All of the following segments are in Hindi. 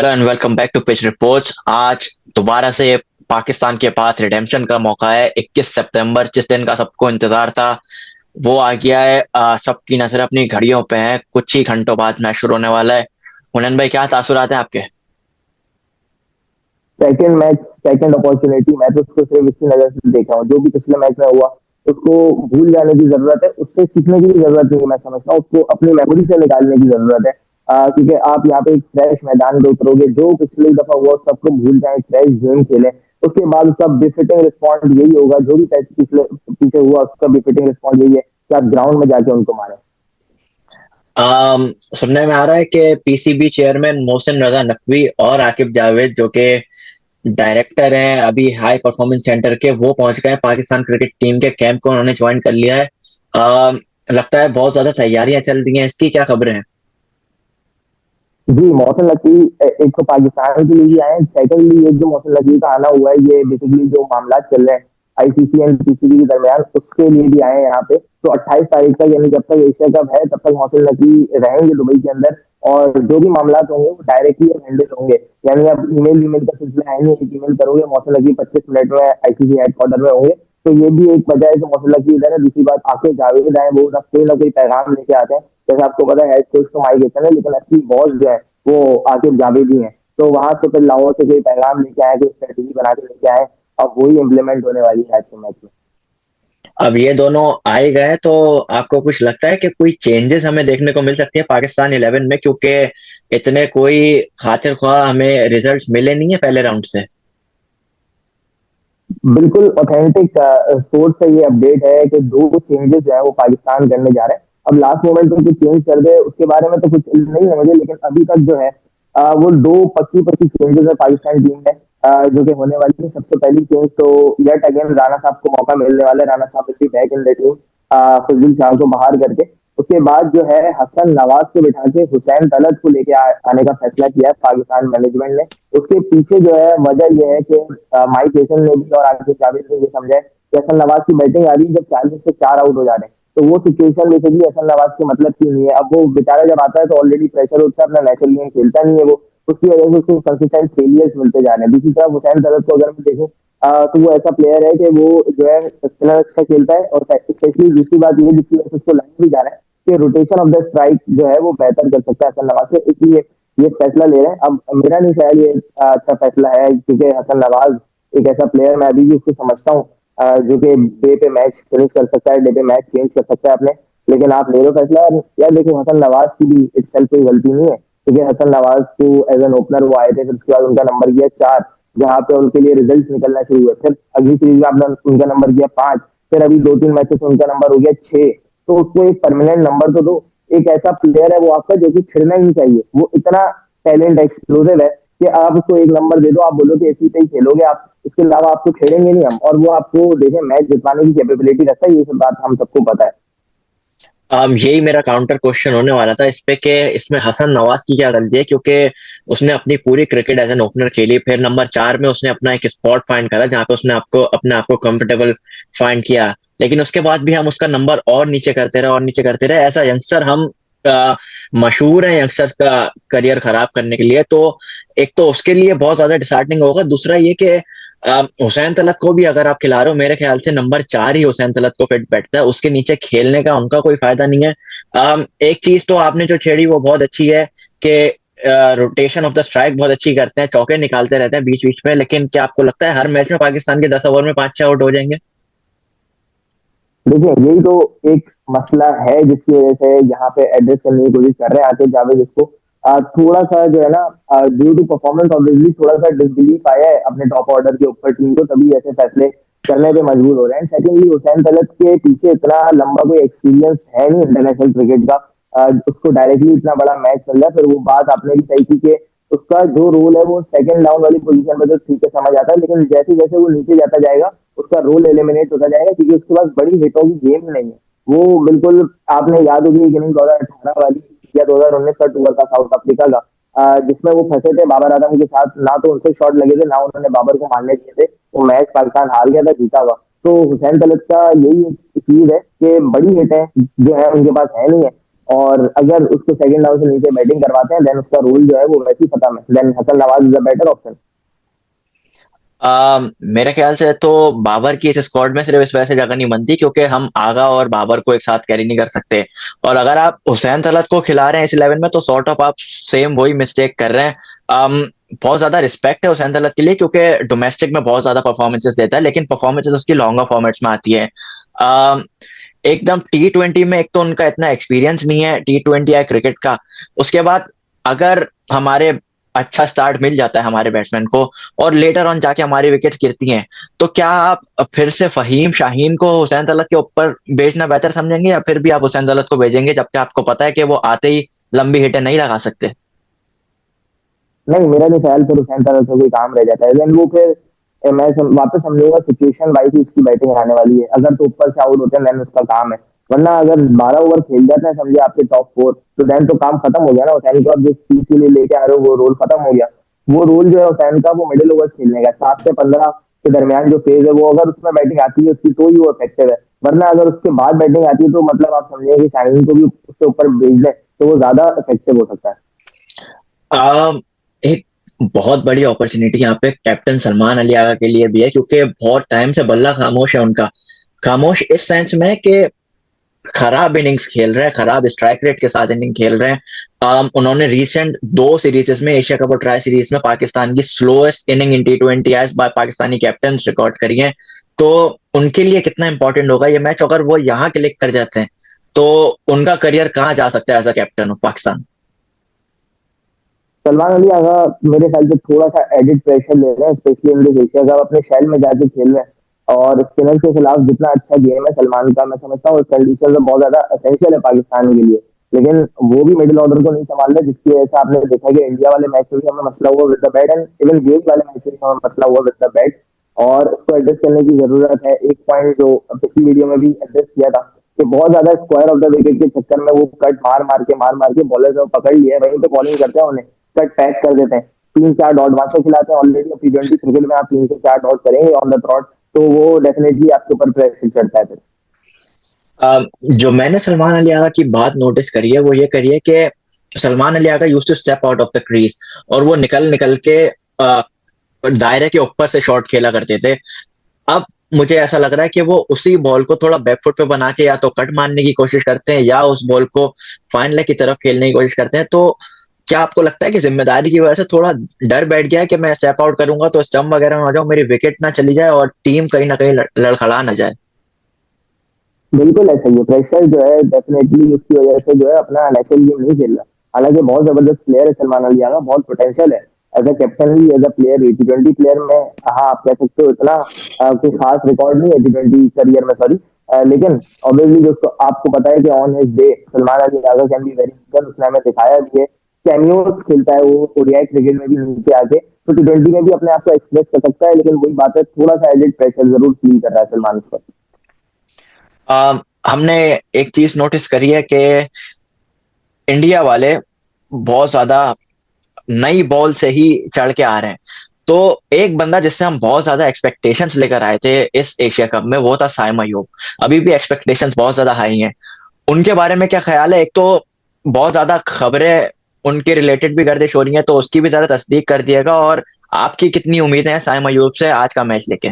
Hello and welcome back to pitch reports. आज दोबारा से पाकिस्तान के पास रिडेम्पशन का मौका है। 21 सितंबर जिस दिन का सबको इंतजार था वो आ गया है। सबकी नजर अपनी घड़ियों पे है। कुछ ही घंटों बाद मैच शुरू होने वाला है। हुनैन भाई, क्या तासुरात हैं आपके? Second match, second opportunity. मैं तो उसको सिर्फ इसी नजर से देखा हूँ, जो भी पिछले मैच में हुआ उसको भूल जाने की जरूरत है, उससे सीखने की भी जरूरत नहीं है। मैं समझता हूँ उसको अपनी मेमोरी से निकालने की जरूरत है। क्योंकि आप यहाँ पे एक फ्रेश मैदान पे उतरोगे, जो पिछली दफा हुआ उस सबको भूल जाए, फ्रेश गेम खेले। उसके बाद उसका बिफिटिंग रिस्पॉन्ड यही होगा, जो भी पिछले पीछे हुआ उसका बिफिटिंग रिस्पॉन्ड यही है कि आप ग्राउंड में जाके उनको मारे। सुनने में आ रहा है कि पीसीबी चेयरमैन मोहसिन रजा नकवी और आकिब जावेद, जो कि डायरेक्टर हैं अभी हाई परफॉर्मेंस सेंटर के, वो पहुंच गए हैं पाकिस्तान क्रिकेट टीम के कैंप को। उन्होंने ज्वाइन कर लिया है। लगता है बहुत ज्यादा तैयारियां चल रही हैं। इसकी क्या खबरें हैं? जी, मोहसिन नकवी एक तो पाकिस्तान के लिए भी आए हैं। सेकंडली, ये जो मोहसिन नकवी का आना हुआ है, ये बेसिकली जो मामला चल रहे हैं आईसीसी एंड पीसीबी के दरमियान, उसके लिए भी आए हैं यहाँ पे। तो 28 तारीख तक, यानी जब तक एशिया कप है तब तक मोहसिन नकवी रहेंगे दुबई के अंदर। और जो भी मामला होंगे वो डायरेक्टली हैंडल होंगे। यानी अब ईमेल ईमेल का सिलसिला है नहीं, एक ईमेल करोगे, मोहसिन नकवी 25 मिनट में आईसीसी हेडक्वार्टर में होंगे। तो ये भी एक वजह है कि मोहसिन नकवी इधर है। दूसरी बात, आके जावेद आए, वो कोई ना कोई पैगाम लेके आते हैं। जैसे आपको पता है, हेड कोच तो माइक हेसन है, लेकिन असली बॉस जो है वो आकिब जावेदी हैं। तो वहां से फिर लाहौर से कोई पैगाम लेके आए, कोई स्ट्रेटेजी बना के लेके आए। अब वही इम्प्लीमेंट होने वाली है आज के मैच में। अब ये दोनों आए गए तो आपको कुछ लगता है कि कोई चेंजेस हमें देखने को मिल सकती है पाकिस्तान 11 में? क्योंकि इतने कोई खातिर ख्वाह हमें रिजल्ट्स मिले नहीं है पहले राउंड से। बिल्कुल ऑथेंटिक सोर्स से ये अपडेट है कि दो चेंजेस जो है वो पाकिस्तान करने जा रहे हैं। अब लास्ट मोमेंट पे कुछ चेंज कर दे उसके बारे में तो कुछ नहीं है मुझे, लेकिन अभी तक जो है वो दो पक्की पक्की चेंजेस है पाकिस्तान टीम में, जो कि होने वाली है। सबसे पहली चेंज तो यट अगेन राणा साहब को मौका मिलने वाला है। राणा साहब will be back in the team, Fazal Shah को बाहर करके। उसके बाद जो है हसन नवाज को बिठा के हुसैन तलत को लेके आने का फैसला किया है पाकिस्तान मैनेजमेंट ने। उसके पीछे जो है वजह यह है कि माइक हेसन ने भी और आसिफ जावेद ने ये समझा है कि हसन नवाज की बैटिंग आ रही है जब 40 से 4 आउट हो जा रहे हैं, तो वो सिचुएशन बेसिकली हसन नवाज के मतलब की नहीं है। अब वो बेचारा जब आता है तो ऑलरेडी प्रेशर होता है, अपना नेशनल गेम खेलता नहीं है वो, उसकी वजह से उसको कंसिस्टेंट फेलियर्स मिलते जा रहे हैं। दूसरी तरफ हुसैन तलत को अगर मैं देखूं, तो वो ऐसा प्लेयर है कि वो जो है स्पिनर अच्छा खेलता है, और स्पेशली दूसरी बात ये जिसकी वजह से उसको लाइन भी जा रहा है कि रोटेशन ऑफ द स्ट्राइक जो है वो बेहतर कर सकता है हसन नवाज से, इसलिए ये फैसला ले रहे हैं। अब मेरा नहीं ख्याल ये अच्छा फैसला है, क्योंकि हसन नवाज एक ऐसा प्लेयर, मैं अभी भी उसको समझता हूँ, जो कि डे पे मैच फिनिश कर सकता है, डे पे मैच चेंज कर सकता है अपने। लेकिन आप ले लो फैसला यार। देखो, हसन नवाज की भी इटसेल्फ कोई गलती नहीं है, क्योंकि हसन नवाज को एज एन ओपनर वो आए थे, फिर उसके बाद उनका नंबर गया 4, जहाँ पे उनके लिए रिजल्ट निकलना शुरू हुए। फिर अगली सीरीज में आपने उनका नंबर गया 5, फिर अभी 2-3 मैचेस में उनका नंबर हो गया 6। तो उसको एक परमानेंट नंबर तो दो। एक ऐसा प्लेयर है वो आपका जो कि छिड़ना ही नहीं चाहिए। वो इतना टैलेंट एक्सप्लोसिव है कि आप उसको एक नंबर दे दो, आप बोलो कि इसी पे ही खेलोगे आप, इसके अलावा आपको खेलेंगे नहीं हम, और वो आपको देखें मैच जितवाने की कैपेबिलिटी रखता है। ये सब बात हम सबको पता है। यही मेरा काउंटर क्वेश्चन होने वाला था इस पे कि इसमें हसन नवाज की क्या गलती है, क्योंकि उसने अपनी पूरी क्रिकेट एज एन ओपनर खेली। फिर नंबर 4 में उसने अपना एक स्पॉट फाइंड करा जहाँ पे उसने अपने आप को कंफर्टेबल फाइंड किया। लेकिन उसके बाद भी हम उसका नंबर और नीचे करते रहे और नीचे करते रहे। ऐसा यंगस्टर हम मशहूर है यंगस्टर्स का करियर खराब करने के लिए। तो एक तो उसके लिए बहुत ज्यादा डिसहार्टनिंग होगा। दूसरा ये कि हुसैन तलत को भी अगर आप खिला रहे हो, मेरे ख्याल से नंबर 4 ही हुसैन तलत को फिट बैठता है। उसके नीचे खेलने का उनका कोई फायदा नहीं है। एक चीज तो आपने जो छेड़ी वो बहुत अच्छी है कि रोटेशन ऑफ द स्ट्राइक बहुत अच्छी करते हैं, चौके निकालते रहते हैं बीच बीच में। लेकिन क्या आपको लगता है हर मैच में पाकिस्तान के 10 ओवर में 5-6 आउट हो जाएंगे? देखिए, यही तो एक मसला है जिसकी वजह से यहाँ पे एड्रेस करने की कोशिश कर रहे हैं आतिफ जावेद इसको। थोड़ा सा जो है ना, ड्यू टू परफॉर्मेंस ऑब्वियसली थोड़ा सा डिसबिलीफ आया है अपने टॉप ऑर्डर के ऊपर टीम को, तभी ऐसे फैसले करने पे मजबूर हो रहे हैं। सेकेंडली, हुसैन तलत के पीछे इतना लंबा कोई एक्सपीरियंस है नहीं इंटरनेशनल क्रिकेट का। उसको डायरेक्टली इतना बड़ा मैच चल रहा है। फिर वो बात आपने भी सही की कि उसका जो रोल है वो सेकंड डाउन वाली पोजीशन में तो ठीक है, समझ आता है, लेकिन जैसे जैसे वो नीचे जाता जाएगा उसका रोल एलिमिनेट होता जाएगा, क्योंकि उसके पास बड़ी हिटों की गेम ही नहीं है। वो बिल्कुल, आपने याद होगी एक इनिंग 2018 वाली या 2019 का टूर था साउथ अफ्रीका का, जिसमें वो फंसे थे बाबर आजम के साथ। ना तो उनसे शॉट लगे थे, ना उन्होंने बाबर को मारने दिए थे। वो मैच पाकिस्तान हार गया था, जीता हुआ। तो हुसैन तलत का यही चीज है कि बड़ी हिट है जो है उनके पास है नहीं है। और अगर उसको सेकंड डाउन से नीचे बैटिंग करवाते हैं देन उसका रोल जो है वो वैसे ही खत्म है, then Hasan Nawaz is a better option. मेरे ख्याल से तो बाबर की इस स्क्वाड में सिर्फ इस वजह से जगह नहीं बनती क्योंकि हम आगा और बाबर को एक साथ कैरी नहीं कर सकते। और अगर आप हुसैन तलत को खिला रहे हैं इस 11 में तो सॉर्ट ऑफ आप सेम वही मिस्टेक कर रहे हैं। बहुत ज्यादा रिस्पेक्ट है हुसैन तलत के लिए क्योंकि डोमेस्टिक में बहुत ज्यादा परफॉर्मेंसेस देता है, लेकिन परफॉर्मेंसेस उसकी लॉन्गर फॉर्मेट्स में आती है। um, एकदम T20 में एक तो उनका इतना एक्सपीरियंस नहीं है T20 या क्रिकेट का। उसके बाद अगर हमारे अच्छा स्टार्ट मिल जाता है हमारे बैट्समैन को और लेटर ऑन जाके हमारी विकेट्स गिरती हैं, तो क्या आप फिर से फहीम शाहीन को हुसैन तलत के ऊपर भेजना बेहतर समझेंगे या फिर भी आप हुसैन तलत को भेजेंगे जबकि आपको पता है कि वो आते ही लंबी हिटें नहीं लगा सकते? नहीं, मेरा नहीं ख्याल फिर हुसैन तलत से कोई काम रह जाता है, देन वो फिर वापस समझूंगा सिचुएशन वाइज ही उसकी बैटिंग आने वाली है, अगर तो ऊपर से आउट होते हैं देन उसका काम है। वरना अगर 12 ओवर खेल जाते हैं समझे आपके टॉप 4, तो देन तो काम खत्म हो गया ना, हुसैन को आप जिस चीज के लिए लेके आ रहे हो वो रोल खत्म हो गया। वो रोल जो है हुसैन का वो मिडिल ओवर्स खेलने का 7 से 15 के दरमियान जो फेज है, वो अगर उसमें बैटिंग आती है उसकी तो ही वो इफेक्टिव है। वरना अगर उसके बाद बैटिंग आती है तो मतलब आप समझिए कि शाहीन को भी उसके ऊपर भेज दें तो वो ज्यादा इफेक्टिव हो सकता है। एक बहुत बड़ी अपॉर्चुनिटी यहाँ पे कैप्टन सलमान अली आगा के लिए भी है क्योंकि बहुत टाइम से बल्ला खामोश है उनका। खामोश इस सेंस में कि खराब इनिंग्स खेल रहे हैं, खराब स्ट्राइक रेट के साथ इनिंग खेल रहे हैं। उन्होंने रिसेंट 2 सीरीज में एशिया कप और ट्राई सीरीज में पाकिस्तान की slowest inning in T20 as by Pakistani captain record करी है। तो उनके लिए कितना इंपॉर्टेंट होगा ये मैच अगर वो यहाँ क्लिक कर जाते हैं तो उनका करियर कहाँ जा सकता है as a captain of Pakistan. Salman Ali Agha मेरे ख्याल से थोड़ा सा एडिड प्रेशर ले रहे हैं, specially in this Asia cup, अपने शहर में जाके खेल रहे हैं और स्पिनर के खिलाफ जितना अच्छा गेम है सलमान का, मैं समझता हूँ उस कंडीशन में बहुत ज्यादा असेंशियल है पाकिस्तान के लिए। लेकिन वो भी मिडिल ऑर्डर को नहीं संभाल रहे, जिसकी वजह से आपने देखा कि इंडिया वाले मैच में भी हमें मसला हुआ with the bat, and even game वाले मैच में भी हमें मसला हुआ विद द बैट। और इसको एड्रेस करने की जरूरत है। एक पॉइंट जो पिछली वीडियो में भी एड्रेस किया था कि बहुत ज्यादा स्क्वायर ऑफ द विकेट के चक्कर में वो कट मार मार के बॉलर को पकड़ लिया है, वहीं पे बॉलिंग करते हैं उन्हें कट पैक कर देते हैं, 3-4 डॉट वहां से खिलाते हैं। ऑलरेडी T20 क्रिकेट में आप 3 से 4 डॉट करेंगे ऑन द ट्रॉट तो वो डेफिनेटली आपके ऊपर प्रेशर चढ़ता है फिर। जो मैंने सलमान अली आगा की बात नोटिस करी है वो ये करी है कि Salman Ali Agha use to step out of the crease और वो निकल निकल के दायरे के ऊपर से शॉट खेला करते थे। अब मुझे ऐसा लग रहा है कि वो उसी बॉल को थोड़ा बैकफुट पे बना के या तो कट मारने की कोशिश करते हैं या उस बॉल को फाइन लेग की तरफ खेलने की कोशिश करते हैं। तो क्या आपको लगता है कि जिम्मेदारी की वजह से थोड़ा डर बैठ गया है कि मैं स्टेप आउट करूंगा तो स्टंप वगैरह ना हो जाऊं, मेरी विकेट ना चली जाए और टीम कहीं ना कहीं लड़खड़ा ना जाए? बिल्कुल ऐसा ही है, प्रेशर जो है डेफिनेटली उसकी वजह से जो है अपना नेचुरल गेम नहीं खेल रहा। हालांकि बहुत जबरदस्त प्लेयर है सलमान अली आगा, बहुत पोटेंशियल है एज अ कैप्टन भी, as a player T20 player में। हाँ, आप कह सकते हो इतना कोई खास रिकॉर्ड नहीं है T20 करियर में, सॉरी। लेकिन ऑब्वियसली दोस्तों आपको पता है कि on his day Salman Ali Agha can be very good, उसने हमें दिखाया भी है। कैमियोस खेलता है वो ओडीआई क्रिकेट में भी नीचे आके, तो T20 में भी अपने आप को एक्सप्रेस कर सकता है। लेकिन वही बात है, थोड़ा सा एडिड प्रेशर जरूर फील कर रहा है सलमान इस पर। हमने एक चीज नोटिस करी है कि इंडिया वाले बहुत ज्यादा नई बॉल से ही चढ़ के आ रहे हैं। तो एक बंदा जिससे हम बहुत ज्यादा एक्सपेक्टेशंस लेकर आए थे इस एशिया कप में वो था साइम अयूब। अभी भी एक्सपेक्टेशंस बहुत ज्यादा हाई हैं। उनके बारे में क्या ख्याल है? एक तो बहुत ज्यादा खबरें उनके रिलेटेड भी गर्दिश हो रही हैं तो उसकी भी जरा तस्दीक कर दिएगा। और आपकी कितनी उम्मीदें हैं साइम अयूब से आज का मैच लेके?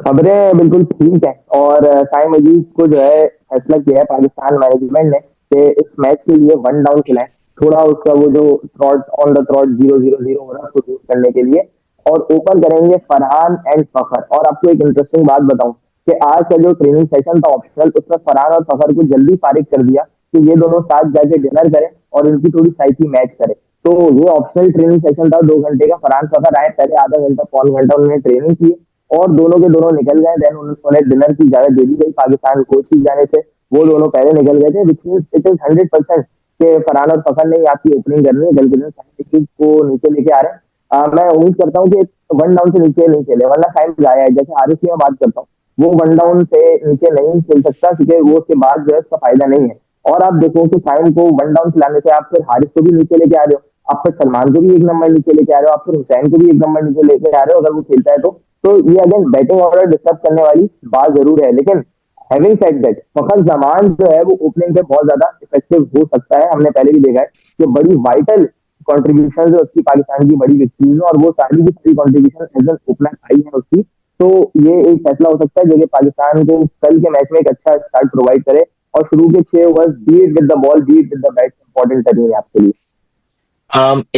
खबरें बिल्कुल ठीक है, और साइम अजीज को जो है फैसला किया है पाकिस्तान मैनेजमेंट ने कि इस मैच के लिए वन डाउन खिलाएं, थोड़ा उसका वो जो ट्रॉट ऑन द ट्रॉट 0-0-0 हो रहा है उसको दूर करने के लिए। और ओपन करेंगे फरहान एंड फखर। और आपको एक इंटरेस्टिंग बात बताऊं कि आज का जो ट्रेनिंग सेशन था ऑप्शनल, उसमें फरहान और फखर को जल्दी फारिग कर दिया कि ये दोनों साथ जाके डिनर करें और इनकी थोड़ी साइकी मैच करें। तो ये ऑप्शनल ट्रेनिंग सेशन था 2 घंटे का। फरहान फखर आए, पहले आधा घंटा पौन घंटा उन्होंने ट्रेनिंग की और दोनों के दोनों निकल गए। देन उन्हें डिनर की इजाजत दे दी गई पाकिस्तान कोच की जाने से। वो दोनों पहले निकल गए थे, विच मीन इट इज 100% कि फरहान और फखर ने आपकी ओपनिंग करनी है। कल के दिन साइंटिफिक को नीचे लेके आ रहे हैं। मैं उम्मीद करता हूँ कि वन डाउन से नीचे नहीं खेले, वरना साइंस आया है। जैसे हारिस की मैं बात करता हूँ, वो वन डाउन से नीचे नहीं खेल सकता क्योंकि वो उसके बाद जो है उसका फायदा नहीं है। और आप देखो कि साइम को वन डाउन खिलाने से आप फिर हारिस को भी नीचे लेके आ रहे हो, आप फिर सलमान को भी एक नंबर नीचे लेके आ रहे हो, आप फिर हुसैन को भी एक नंबर नीचे लेके आ रहे हो अगर वो खेलता है तो। तो ये अगेन बैटिंग ऑर्डर डिस्टर्ब करने वाली बात जरूर है। लेकिन हैविंग सेड दैट, फखर जमान जो है वो ओपनिंग पे बहुत ज्यादा इफेक्टिव हो सकता है। हमने पहले भी देखा है कि बड़ी वाइटल कंट्रीब्यूशन जो उसकी पाकिस्तान की बड़ी विक्ट्रीज में, और वो सारी की सारी कंट्रीब्यूशन एज एन ओपनर आई है उसकी। तो ये एक फैसला हो सकता है जो कि पाकिस्तान को कल के मैच में एक अच्छा स्टार्ट प्रोवाइड करे, और शुरू के 6 over beat with the ball, beat with the bat important turning है आपके लिए।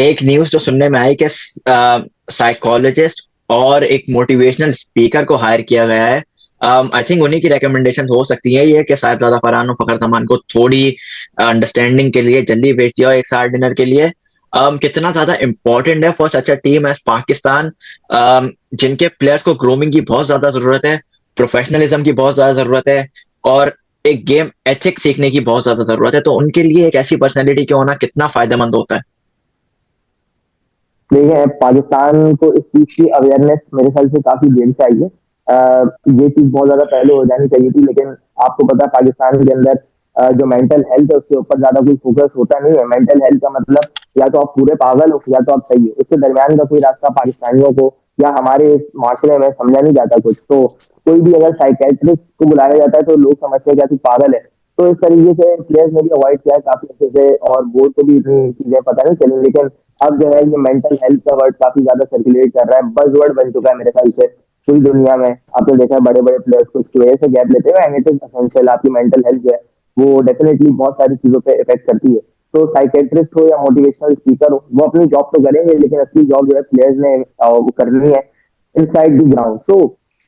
एक न्यूज तो सुनने में आई कि साइकोलॉजिस्ट और एक मोटिवेशनल स्पीकर को हायर किया गया है। आई थिंक उन्हीं की रिकमेंडेशन हो सकती है ये कि साहिबजादा फरहान और फखर जमान को थोड़ी अंडरस्टैंडिंग के लिए जल्दी भेज दिया हो एक साथ डिनर के लिए। कितना ज्यादा इंपॉर्टेंट है for such a team as Pakistan, जिनके प्लेयर्स को ग्रूमिंग की बहुत ज्यादा जरूरत है, प्रोफेशनलिज्म की बहुत ज्यादा जरूरत है, और एक गेम एथिक्स सीखने की बहुत ज्यादा जरूरत है। तो उनके लिए एक ऐसी पर्सनैलिटी के होना कितना फायदेमंद होता है। देखिए, पाकिस्तान को इस चीज की अवेयरनेस मेरे ख्याल से काफी देर से आई है। ये चीज बहुत ज्यादा पहले हो जानी चाहिए थी, लेकिन आपको पता है पाकिस्तान के अंदर जो मेंटल हेल्थ है उसके ऊपर ज्यादा कोई फोकस होता नहीं है। मेंटल हेल्थ का मतलब या तो आप पूरे पागल हो या तो आप सही हो, इसके दरमियान का कोई रास्ता पाकिस्तानियों को या हमारे इस माशरे में समझा नहीं जाता कुछ। तो कोई भी अगर साइकेट्रिस्ट को बुलाया जाता है तो लोग समझते हैं कि तू पागल है। तो इस तरीके से प्लेयर्स ने भी अवॉइड किया है काफी अच्छे से, और बोर्ड को भी इतनी चीजें पता नहीं चली। लेकिन अब जो है ये मेंटल हेल्थ का वर्ड काफी ज्यादा सर्कुलेट कर रहा है, बज वर्ड बन चुका है मेरे ख्याल से पूरी दुनिया में। आपने देखा है बड़े बड़े प्लेयर्स को इसकी वजह से गैप लेते हुए, एंड इट इज असेंशियल। आपकी मेंटल हेल्थ जो है वो डेफिनेटली बहुत सारी चीजों पे इफेक्ट करती है। तो साइकेट्रिस्ट हो या मोटिवेशनल स्पीकर हो, वो अपनी जॉब तो करेंगे, लेकिन असली जॉब जो है प्लेयर्स ने वो करनी है inside the ground. So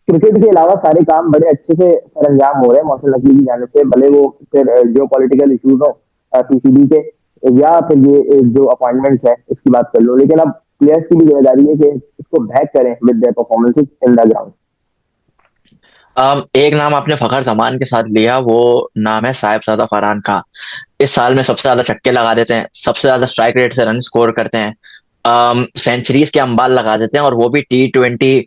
cricket के अलावा सारे काम बड़े अच्छे से सरंजाम हो रहे हैं मोहसिन नकवी की जाने से, भले वो फिर जियो पॉलिटिकल इशूज हो पीसीबी के, या फिर ये जो अपॉइंटमेंट्स है इसकी बात कर लो। लेकिन अब प्लेयर्स की भी जिम्मेदारी है कि इसको बैक करें with their performances in the ground. एक नाम आपने फखर जमान के साथ लिया, वो नाम है साहिबजादा फरहान का। इस साल में सबसे ज्यादा छक्के लगा देते हैं, सबसे ज्यादा स्ट्राइक रेट से रन स्कोर करते हैं, सेंचुरीज के अंबाल लगा देते हैं, और वो भी T20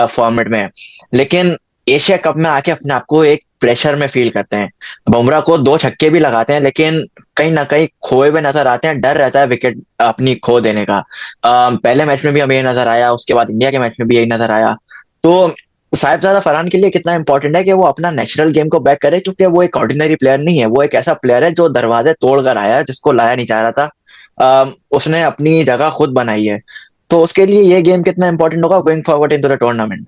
फॉर्मेट में। लेकिन एशिया कप में आके अपने आप को एक प्रेशर में फील करते हैं। बुमराह को 2 छक्के भी लगाते हैं, लेकिन कहीं ना कहीं खोए हुए नजर आते हैं, डर रहता है विकेट अपनी खो देने का। पहले मैच में भी हमें ये नजर आया, उसके बाद इंडिया के मैच में भी यही नजर आया। तो साहिबजादा फरहान के लिए कितना इंपॉर्टेंट है कि वो अपना नेचुरल गेम को बैक करे, क्योंकि वो एक ऑर्डिनरी प्लेयर नहीं है, वो एक ऐसा प्लेयर है जो दरवाजे तोड़ कर आया है, जिसको लाया नहीं जा रहा था। उसने अपनी जगह खुद बनाई है। तो उसके लिए ये गेम कितना इंपॉर्टेंट होगा going forward in to the tournament.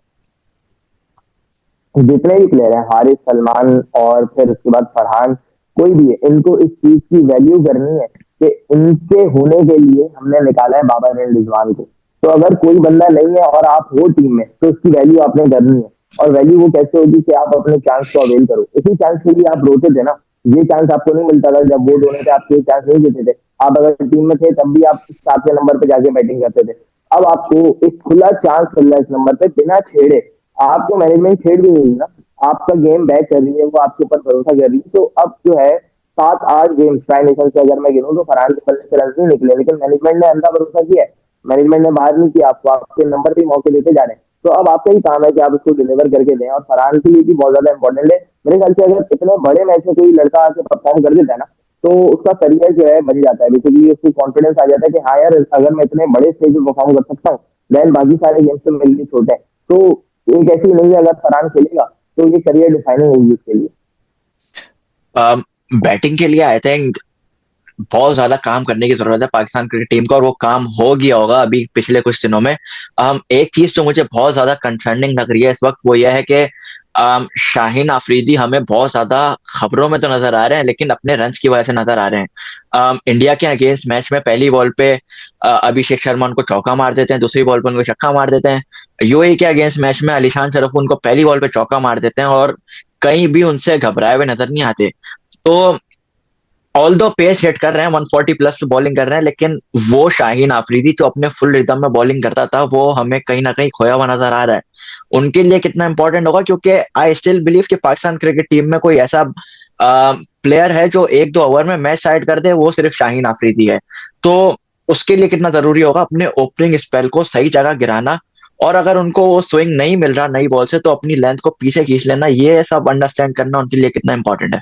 जितने भी प्लेयर हैं, हारिस, सलमान और फिर उसके बाद फरहान, कोई भी है, इनको इस चीज की वैल्यू करनी है कि इनके होने के लिए हमने निकाला है बाबर एंड रिजवान को। तो अगर कोई बंदा नहीं है और आप हो टीम में, तो उसकी वैल्यू आपने करनी है। और वैल्यू वो कैसे होगी कि आप अपने चांस को अवेल करो। इसी चांस के लिए आप रोते थे ना। ये चांस आपको नहीं मिलता था जब वो दोनों थे, आपके चांस नहीं देते थे। आप अगर टीम में थे तब भी आप 7वें नंबर पे जाके बैटिंग करते थे। अब आपको एक खुला चांस मिल रहा है इस नंबर पे बिना छेड़े। आपको मैनेजमेंट छेड़ भी नहीं ना, आपका गेम बैक कर रही है, वो आपके ऊपर भरोसा कर रही है। तो अब जो है 7-8 गेम्स ट्राई नेशन से अगर मैं गिनूं तो फरहान के पल्ले से रन नहीं निकले, लेकिन मैनेजमेंट ने अंधा भरोसा किया है। मैनेजमेंट ने बाहर नहीं किया आपको, आपके नंबर पे मौके देते जा रहे हैं। तो अब आपका ही काम है कि आप इसको डिलीवर करके दें, और फरहान के लिए भी बहुत ज्यादा इंपॉर्टेंट है मेरे ख्याल से। अगर इतने बड़े मैच में कोई लड़का आके परफॉर्म कर देता है ना, तो उसका करियर जो है बन जाता है। बेसिकली उसको कॉन्फिडेंस आ जाता है कि हाँ यार, अगर मैं इतने बड़े स्टेज पे परफॉर्म कर सकता हूँ, देन बाकी सारे गेम्स तो मेरे लिए छोटे हैं। तो एक ऐसी नहीं है, अगर फरहान खेलेगा तो ये करियर डिफाइनिंग होगी उसके लिए। बैटिंग के लिए आई थिंक बहुत ज्यादा काम करने की जरूरत है पाकिस्तान क्रिकेट टीम को, और वो काम हो गया होगा अभी पिछले कुछ दिनों में। एक चीज जो मुझे बहुत ज्यादा कंसर्निंग लग रही है इस वक्त, वो यह है कि शाहीन आफरीदी हमें बहुत ज्यादा खबरों में तो नजर आ रहे हैं, लेकिन अपने रन्स की वजह से नजर आ रहे हैं। इंडिया के अगेंस्ट मैच में पहली बॉल पे अभिषेक शर्मा उनको चौका मार देते हैं, दूसरी बॉल पे उनको छक्का मार देते हैं। यूएई के अगेंस्ट मैच में अलीशान शरीफ उनको पहली बॉल पे चौका मार देते हैं, और कहीं भी उनसे घबराए हुए नजर नहीं आते। तो ऑल दो पेस सेट कर रहे हैं, 140 प्लस बॉलिंग कर रहे हैं, लेकिन वो शाहीन आफरीदी जो अपने फुल रिदम में बॉलिंग करता था, वो हमें कहीं ना कहीं खोया हुआ नजर आ रहा है। उनके लिए कितना इंपॉर्टेंट होगा, क्योंकि आई स्टिल बिलीव कि पाकिस्तान क्रिकेट टीम में कोई ऐसा प्लेयर है जो 1-2 ओवर में मैच साइड कर दे, वो सिर्फ शाहीन आफरीदी है। तो उसके लिए कितना जरूरी होगा अपने ओपनिंग स्पेल को सही जगह गिराना, और अगर उनको वो स्विंग नहीं मिल रहा नई बॉल से, तो अपनी लेंथ को पीछे खींच लेना, ये सब अंडरस्टैंड करना उनके लिए कितना इंपॉर्टेंट है।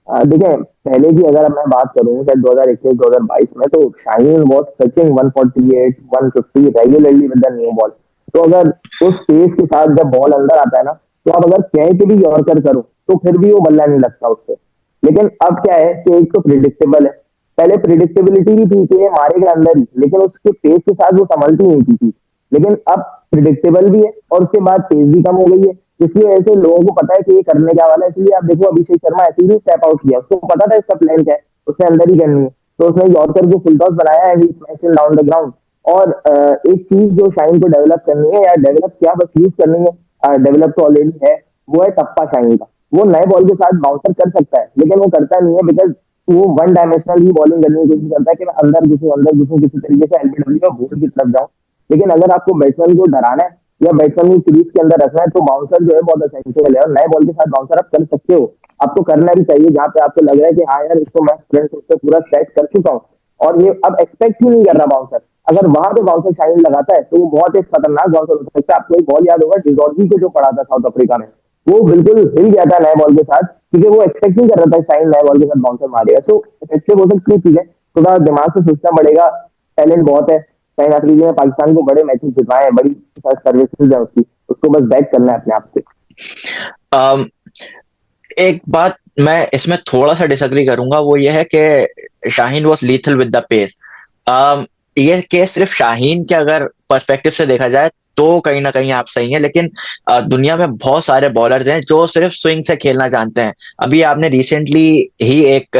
देखिए, पहले की अगर मैं बात करूं शायद 2021-2022 में, तो Shaheen was touching 148-150 regularly with the new ball. तो अगर उस पेस के साथ जब बॉल अंदर आता है ना, तो आप अगर कह के भी यॉर्कर करो तो फिर भी वो बल्ला नहीं लगता उससे। लेकिन अब क्या है कि एक तो प्रिडिक्टेबल है, पहले प्रिडिक्टेबिलिटी भी थी कि ये मारेगा अंदर ही, लेकिन उसके पेस के साथ वो संभलती नहीं थी। लेकिन अब प्रिडिक्टेबल भी है और उसके बाद पेस भी कम हो गई है, इसलिए ऐसे लोगों को पता है कि ये करने क्या वाला है। इसलिए आप देखो अभिषेक शर्मा ऐसे ही स्टेप आउट किया, उसको पता था इसका प्लान क्या है, उसने अंदर ही करनी है, तो उसने यॉर्कर को फुल टॉस बनाया है, डाउन द ग्राउंड। और एक चीज जो शाइन को डेवलप करनी है, या डेवलप क्या बस यूज करनी है, डेवलप तो ऑलरेडी है, वो है टप्पा शाइन का। वो नए बॉल के साथ बाउंसर कर सकता है, लेकिन वो करता नहीं है, बिकॉज वो वन डायमेंशनल ही बॉलिंग करने की कोशिश करता है कि मैं अंदर घुसूं किसी तरीके से एलबीडब्ल्यू में बॉल की तरफ जाऊं। लेकिन अगर आपको बैट्समैन को डराना है या बैट्समैन को क्रीज के अंदर रखना है, तो बाउंसर जो है बहुत असेंशियल है, और नए बॉल के साथ बाउंसर आप कर सकते हो। आपको करना भी चाहिए जहां पे आपको लग रहा है कि हाँ यार इसको मैं फ्रंट फुट पे पूरा सेट कर चुका हूँ, और ये अब एक्सपेक्ट ही नहीं कर रहा बाउंसर। अगर वहां पे बाउंसर शाइन लगाता है तो वो बहुत एक खतरनाक बाउंसर हो सकता है। आपको एक बॉल याद होगा डिजॉर्जी को जो पड़ा था साउथ अफ्रीका में, वो बिल्कुल हिल गया था नए बॉल के साथ, क्योंकि वो एक्सपेक्ट नहीं कर रहा था शाइन नए बॉल के साथ बाउंसर मारेगा। सो इफेक्टिव हो सकती है चीजें, थोड़ा दिमाग से सोचना पड़ेगा। टैलेंट बहुत है, शाइन अफरीदी ने पाकिस्तान को बड़े मैचेस जितवाए हैं, बड़ी सर्विसेज है उसकी, उसको बस बैक करना है अपने आप से। um, एक बात मैं इसमें थोड़ा सा डिसएग्री करूंगा, वो ये है कि Shaheen was lethal with the pace. ये केस सिर्फ शाहीन के अगर पर्सपेक्टिव से देखा जाए तो कहीं ना कहीं आप सही हैं, लेकिन दुनिया में बहुत सारे बॉलर्स हैं जो सिर्फ स्विंग से खेलना जानते हैं। अभी आपने रिसेंटली ही एक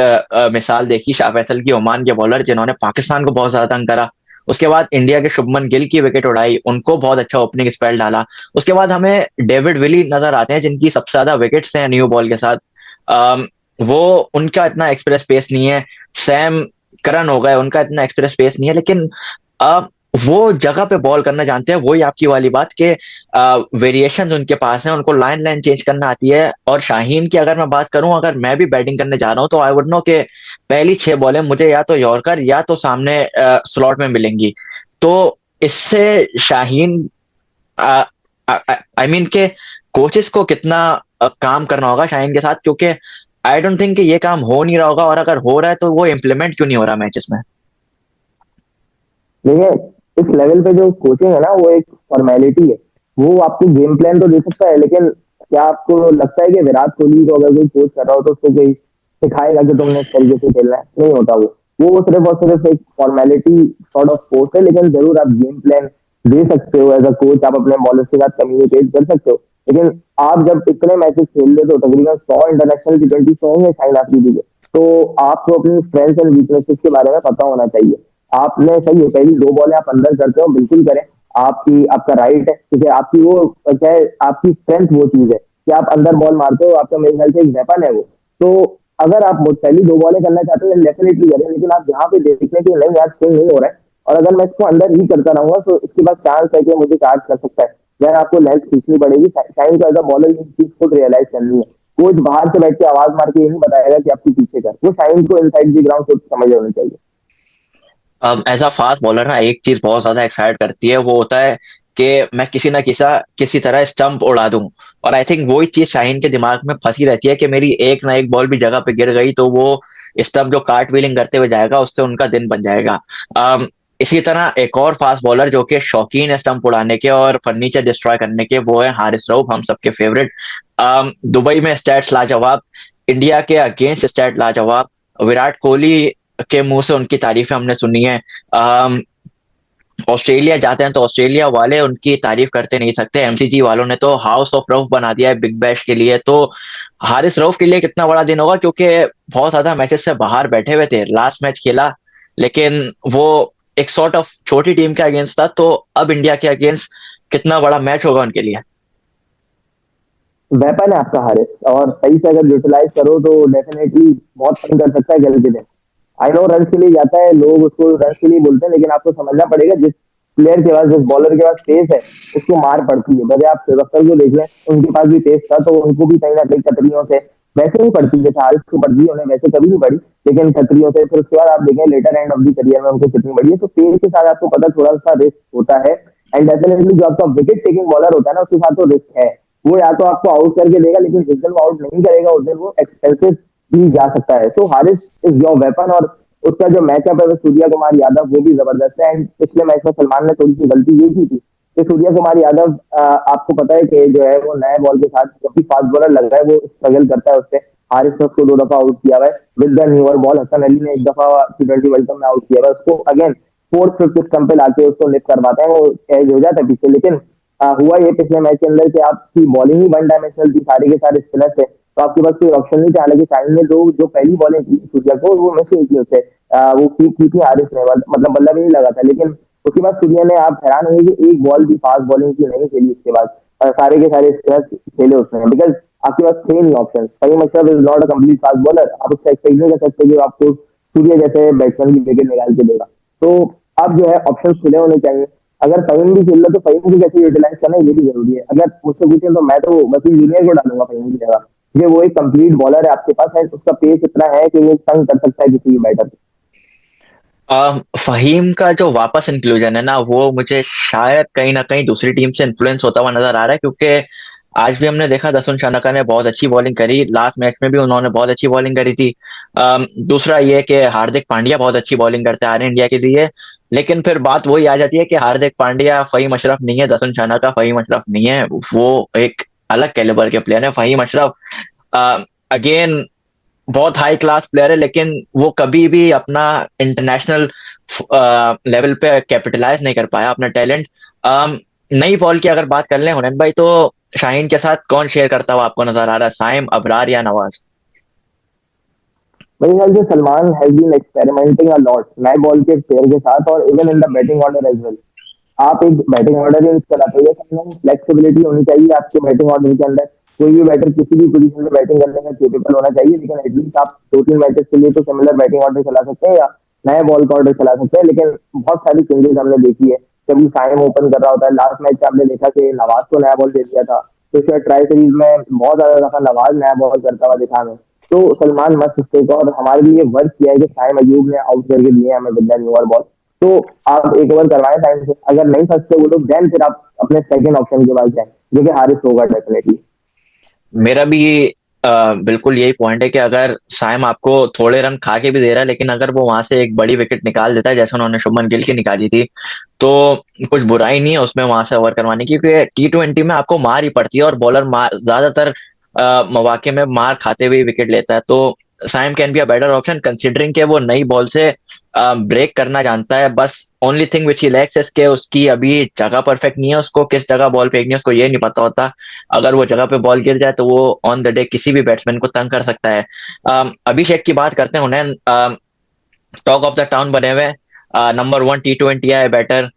मिसाल देखी शाह फैसल की, ओमान के बॉलर जिन्होंने पाकिस्तान को बहुत ज्यादा तंग करा। उसके बाद इंडिया के शुभमन गिल की विकेट उड़ाई, उनको बहुत अच्छा ओपनिंग स्पेल डाला। उसके बाद हमें डेविड विली नजर आते हैं जिनकी सबसे ज्यादा विकेट्स हैं न्यू बॉल के साथ। अम, वो उनका इतना एक्सप्रेस पेस नहीं है। सैम करन हो गए, उनका इतना एक्सप्रेस पेस नहीं है, लेकिन वो जगह पे बॉल करना जानते हैं। वही आपकी वाली बात के वेरिएशंस उनके पास हैं, उनको लाइन लाइन चेंज करना आती है। और शाहीन की अगर मैं बात करूं, अगर मैं भी बैटिंग करने जा रहा हूं तो आई वुड नो कि पहली 6 बॉलें मुझे या तो यॉर्कर या तो सामने स्लॉट में मिलेंगी। तो इससे शाहीन, आई मीन के कोचेस को कितना काम करना होगा शाहीन के साथ, क्योंकि आई डोंट थिंक कि ये काम हो नहीं रहा होगा, और अगर हो रहा है तो वो इम्प्लीमेंट क्यों नहीं हो रहा मैचेस में। देखिए, इस लेवल पे जो कोचिंग है ना, वो एक फॉर्मेलिटी है। वो आपको गेम प्लान तो दे सकता है, लेकिन क्या आपको लगता है कि विराट कोहली को अगर कोई कोच कर रहा हो तो उसको कोई सिखाएगा कि तुमने इस तरीके से खेलना है? नहीं होता। वो सिर्फ और सिर्फ एक फॉर्मेलिटी सॉर्ट ऑफ कोच है। लेकिन जरूर आप गेम प्लान दे सकते हो एज अ कोच, आप अपने बॉलर्स के साथ कम्युनिकेट कर सकते हो। लेकिन आप जब इतने मैचेस खेल लेते हो, तकरीबन 100 इंटरनेशनल T20 100 है शायद आप दीजिए, तो आपको अपनी स्ट्रेंथ एंड वीकनेसेस के बारे में पता होना चाहिए। आपने सही है, पहली 2 बॉलें आप अंदर करते हो, बिल्कुल करें। आपकी आपका राइट है, ठीक है, आपकी वो क्या है, आपकी स्ट्रेंथ वो चीज है कि आप अंदर बॉल मारते हो, आपका मेरे ख्याल से एक वेपन है वो। तो अगर आप पहली 2 बॉलें करना चाहते हो डेफिनेटली करें, लेकिन आप यहाँ पे देखने की नहीं यार स्विंग नहीं हो रहा है, और अगर मैं इसको अंदर ही करता रहूंगा तो इसके बाद चांस है कि मुझे चार्ज कर सकता है, यार आपको लेंथ खींचनी पड़ेगी। शाइन को एज अ बॉलर ये चीज खुद रियलाइज करनी है। कोच बाहर से बैठ के आवाज मार के ये नहीं बताएगा कि आपके पीछे कर, वो शाइन को इनसाइड द ग्राउंड खुद समझ होनी चाहिए। एज अ फास्ट बॉलर ना, एक चीज बहुत ज्यादा एक्साइट करती है, वो होता है कि मैं किसी ना किसी तरह स्टंप उड़ा दूं। और आई थिंक वही चीज शाहीन के दिमाग में फंसी रहती है कि मेरी एक ना एक बॉल भी जगह पे गिर गई तो वो स्टंप जो कार्ट व्हीलिंग करते हुए जाएगा उससे उनका दिन बन जाएगा। इसी तरह एक और फास्ट बॉलर जो कि शौकीन है स्टंप उड़ाने के और फर्नीचर डिस्ट्रॉय करने के, वो है हारिस रऊफ, हम सबके फेवरेट। दुबई में स्टैट्स लाजवाब, इंडिया के अगेंस्ट स्टैट लाजवाब। विराट कोहली के मुंह से उनकी तारीफें हमने सुनी है। अम, ऑस्ट्रेलिया जाते हैं तो ऑस्ट्रेलिया वाले उनकी तारीफ करते नहीं सकते। एमसीजी वालों ने तो हाउस ऑफ रऊफ बना दिया है बिग बैश के लिए। तो हारिस रऊफ के लिए कितना बड़ा दिन होगा, क्योंकि बहुत ज्यादा मैचेस से बाहर बैठे हुए थे, लास्ट मैच खेला लेकिन वो एक सॉर्ट ऑफ छोटी टीम के अगेंस्ट था। तो अब इंडिया के अगेंस्ट कितना बड़ा मैच होगा उनके लिए। वेपन है आपका हारिस, और सही से अगर यूटिलाइज करो तो डेफिनेटली बहुत फन कर सकता है कल के दिन। आई नो रन के लिए जाता है, लोग उसको रन के लिए बोलते हैं, लेकिन आपको समझना पड़ेगा जिस प्लेयर के पास, जिस बॉलर के पास पेस है, उसको मार पड़ती है। भले आप अख्तर को देख लें, उनके पास भी पेस था, तो उनको भी कहीं ना कहीं खतरियों से वैसे ही पड़ती है, हारिस को पड़ती है, उन्हें वैसे कभी नहीं पड़ी, लेकिन खतरियों से। फिर उसके बाद आप देखें later end of the career में उनको कितनी बड़ी है। तो पेस के साथ आपको पता थोड़ा सा रिस्क होता है, एंड डेफिनेटली जो आपका विकेट टेकिंग बॉलर होता है ना, उसके साथ तो रिस्क है। वो या तो आपको आउट करके देगा, लेकिन जिस दिन वो आउट नहीं करेगा उस दिन वो एक्सपेंसिव भी जा सकता है। सो हारिस इज योर वेपन, और उसका जो मैचअप है वो सूर्या कुमार यादव, वो भी जबरदस्त है। एंड पिछले मैच में सलमान ने थोड़ी सी गलती ये की थी तो सूर्य कुमार यादव आपको पता है कि जो है वो नए बॉल के साथ काफी फास्ट बॉलर लग रहा है, वो स्ट्रगल करता है उससे। हारिस ने उसको 2 दफा आउट किया हुआ है with the newer ball. Hasan Ali ने 1 दफा T20 वर्ल्ड कप में आउट किया हुआ है उसको। अगेन फोर्थ फिफ्थ स्टंप पे लाके उसको लिफ्ट करवाते हैं, वो कैच हो जाता है पीछे। लेकिन हुआ ये पिछले मैच के अंदर कि आपकी बॉलिंग ही वन डायमेंशनल थी, सारे के सारे स्पिनर थे, तो आपके पास कोई ऑप्शन नहीं था। हालांकि शाइन ने जो जो पहली बॉलिंग की सूर्या को वो मिस हुई थी उससे, वो की थी हारिस ने, मतलब बल्ला भी नहीं लगा था। लेकिन उसके बाद सूर्या ने, आप हैरान होंगे कि एक बॉल भी फास्ट बॉलिंग की नहीं खेली उसके बाद। सारे के सारे स्पिनर खेले उसने, बिकॉज आपके पास थे नहीं option. Faheem Ashraf is not a complete fast bowler, आप उसका एक्सपेक्ट नहीं कर सकते कि वो आपको सूर्य जैसे बैट्समैन की विकेट निकाल के देगा। तो अब जो है ऑप्शन खुले होने चाहिए। अगर फहीम भी खेल रहा तो फहीम को कैसे यूटिलाइज करना है ये भी जरूरी है। अगर मुझसे पूछे तो मैं तो वसीम जूनियर को डालूंगा फहीम की जगह, क्योंकि वो एक कंप्लीट बॉलर है आपके पास है, उसका पेस इतना है कि वो तंग कर सकता है किसी भी बैटर को। फहीम का जो वापस इंक्लूजन है ना, वो मुझे शायद कहीं ना कहीं दूसरी टीम से इन्फ्लुएंस होता हुआ नजर आ रहा है, क्योंकि आज भी हमने देखा दसुन शानका ने बहुत अच्छी बॉलिंग करी, लास्ट मैच में भी उन्होंने बहुत अच्छी बॉलिंग करी थी। दूसरा ये कि हार्दिक पांड्या बहुत अच्छी बॉलिंग करते आ रहे हैं इंडिया के लिए। लेकिन फिर बात वही आ जाती है कि हार्दिक पांड्या फहीम अशरफ नहीं है, दसुन शानका फहीम अशरफ नहीं है, वो एक अलग कैलिबर के प्लेयर है फहीम अशरफ। अगेन बहुत हाई क्लास प्लेयर है, लेकिन वो कभी भी अपना इंटरनेशनल लेवल पे कैपिटलाइज नहीं कर पाया अपना टैलेंट। नई बॉल की अगर बात कर लें हुनैन भाई, तो शाहीन के साथ कौन शेयर करता हुआ आपको नजर आ रहा है, साइम, अबरार या नवाज? मेरे ख्याल से Salman has been experimenting a lot नए बॉल के फेयर के साथ, और even in the batting order as well. आप एक बैटिंग ऑर्डर ही चलाते हुए फ्लेक्सिबिलिटी होनी चाहिए आपके बैटिंग ऑर्डर के अंदर। कोई भी बैटर किसी भी पोजीशन में बैटिंग करने का केपेबल होना चाहिए, लेकिन एटलीस्ट आप 2-3 मैचेस के लिए तो सिमिलर बैटिंग ऑर्डर चला सकते हैं या नए बॉल का ऑर्डर चला सकते हैं। लेकिन बहुत सारी चेंजेस हमने देखी है। कभी साइम ओपन कर रहा होता है, लास्ट मैच में आपने देखा कि नवाज को नया बॉल दे दिया था, तो उसके ट्राई सीरीज में बहुत ज्यादा दफा नवाज नया बॉल करता हुआ दिखा हमें। तो सलमान मस्त स्टेक, और हमारे लिए वर्क किया है कि साइम अयूब ने आउट करके दिए हमें विद द न्यूअर बॉल। तो आप एक ओवर करवाएं टाइम से, अगर नहीं फंसते वो लोग देन फिर आप अपने सेकंड ऑप्शन के पास जाएं, जो कि हारिस होगा डेफिनेटली। मेरा भी बिल्कुल यही पॉइंट है कि अगर साइम आपको थोड़े रन खा के भी दे रहा है, लेकिन अगर वो वहां से एक बड़ी विकेट निकाल देता है जैसे उन्होंने शुभमन गिल की निकाली थी, तो कुछ बुराई नहीं है उसमें वहां से ओवर करवाने की, क्योंकि T20 में आपको मार ही पड़ती है और बॉलर मार ज्यादातर मौके में मार खाते हुए विकेट लेता है। तो Saim can be a better option considering के वो नई बॉल से ब्रेक करना जानता है। बस only thing which he lakhs is के उसकी अभी जगह परफेक्ट नहीं है, उसको किस जगह बॉल फेंकनी है उसको ये नहीं पता होता। अगर वो जगह पे बॉल गिर जाए तो वो ऑन द डे किसी भी बैट्समैन को तंग कर सकता है। अभिषेक की बात करते हैं, उन्हें टॉक ऑफ द टाउन बने हुए, नंबर 1 T20 है बैटर।